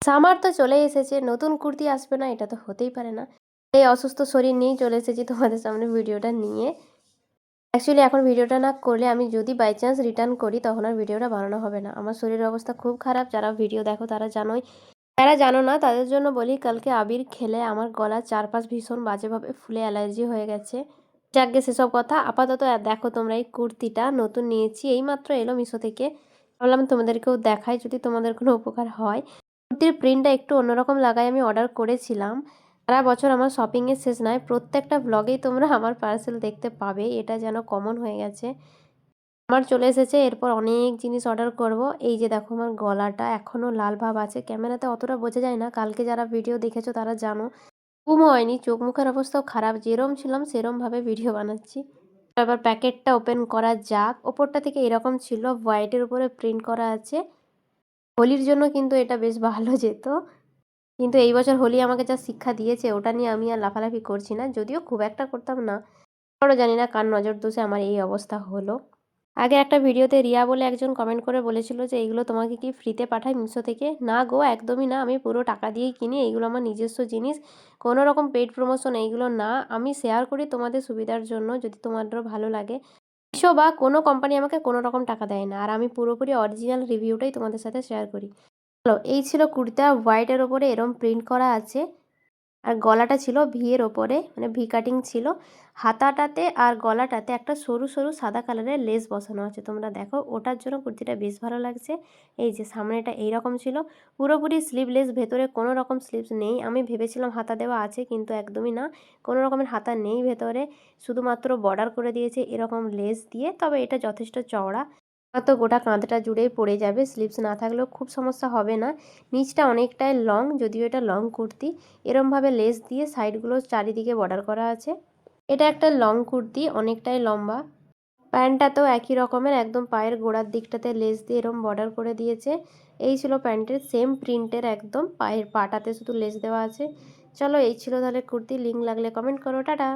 Summer তো চলেই এসেছে, নতুন কুর্তি আসবে না এটা তো হতেই পারে না। এই অসুস্থ শরীর নিয়েই চলে এসেছি তোমাদের সামনে ভিডিওটা নিয়ে। অ্যাকচুয়ালি এখন ভিডিওটা না করলে আমি যদি বাই চান্স রিটার্ন করি তখন আর ভিডিওটা বানানো হবে না। আমার শরীরের অবস্থা খুব খারাপ, যারা ভিডিও দেখো তারা জানোই। যারা জানো না তাদের জন্য বলি, কালকে আবির খেলে আমার গলার চারপাশ ভীষণ বাজেভাবে ফুলে অ্যালার্জি হয়ে গেছে। যাকগে সেসব কথা, আপাতত দেখো তোমরা এই কুর্তিটা নতুন নিয়েছি, এইমাত্র এলো মিশো থেকে। ভাবলাম তোমাদেরকেও দেখাই, যদি তোমাদের কোনো উপকার হয়। কুর্তির প্রিন্টটা একটু অন্যরকম লাগায় আমি অর্ডার করেছিলাম। সারা বছর আমার শপিংয়ের শেষ নয়, প্রত্যেকটা ব্লগেই তোমরা আমার পার্সেল দেখতে পাবে, এটা যেন কমন হয়ে গেছে। আমার চলে এসেছে, এরপর অনেক জিনিস অর্ডার করব। এই যে দেখো আমার গলাটা এখনও লাল ভাব আছে, ক্যামেরাতে অতটা বোঝা যায় না, কালকে যারা ভিডিও দেখেছো তারা জানো। ঘুমও হয়নি, চোখ মুখের অবস্থাও খারাপ, যেরম ছিলাম সেরমভাবে ভিডিও বানাচ্ছি। এবার প্যাকেটটা ওপেন করা যাক। ওপরটা থেকে এরকম ছিল, হোয়াইটের উপরে প্রিন্ট করা আছে। হোলির জন্য কিন্তু এটা বেশ ভালো যেত, কিন্তু এই বছর হোলি আমাকে যা শিক্ষা দিয়েছে ওটা নিয়ে আমি আর লাফালাফি করছি না, যদিও খুব একটা করতাম না। আবারও জানি না কার নজর দোষে আমার এই অবস্থা হলো। আগে একটা ভিডিওতে রিয়া বলে একজন কমেন্ট করে বলেছিল যে এইগুলো তোমাকে কি ফ্রিতে পাঠায় মিশো থেকে। না গো, একদমই না, আমি পুরো টাকা দিয়েই কিনি, এইগুলো আমার নিজস্ব জিনিস। কোনো রকম পেইড প্রমোশন এইগুলো না, আমি শেয়ার করি তোমাদের সুবিধার জন্য, যদি তোমাদেরও ভালো লাগে। মিশো বা কোনো কোম্পানি আমাকে কোনো রকম টাকা দেয় না, আর আমি পুরোপুরি অরিজিনাল রিভিউটাই তোমাদের সাথে শেয়ার করি। চলো, এই ছিল কুর্তা, হোয়াইটের ওপরে এরম প্রিন্ট করা আছে। আর গলাটা ছিল ভি এর ওপরে, মানে ভি কাটিং ছিল। হাতাটাতে আর গলাটাতে একটা সরু সরু সাদা কালারের লেস বসানো আছে, তোমরা দেখো, ওটার জন্য কুর্তিটা বেশ ভালো লাগছে। এই যে সামনেটা এইরকম ছিল, পুরোপুরি স্লিভলেস, ভেতরে কোনো রকম স্লিভস নেই। আমি ভেবেছিলাম হাতা দেওয়া আছে, কিন্তু একদমই না, কোনো রকমের হাতা নেই ভেতরে, শুধুমাত্র বর্ডার করে দিয়েছে এরকম লেস দিয়ে। তবে এটা যথেষ্ট চওড়া, হয়তো গোটা কাঁধটা জুড়েই পড়ে যাবে, স্লিভস না থাকলেও খুব সমস্যা হবে না। নিচটা অনেকটাই লং, যদিও এটা লং কুর্তি। এরমভাবে লেস দিয়ে সাইডগুলো চারিদিকে বর্ডার করা আছে। এটা একটা লং কুর্তি, অনেকটাই লম্বা। প্যান্টটাতেও একই রকমের, একদম পায়ের গোড়ার দিকটাতে লেস দিয়ে এরম বর্ডার করে দিয়েছে। এই ছিল প্যান্টের সেম প্রিন্টের, একদম পায়ের পাটাতে শুধু লেস দেওয়া আছে। চলো, এই ছিল তাহলে কুর্তি। লিঙ্ক লাগলে কমেন্ট করো, টাটা।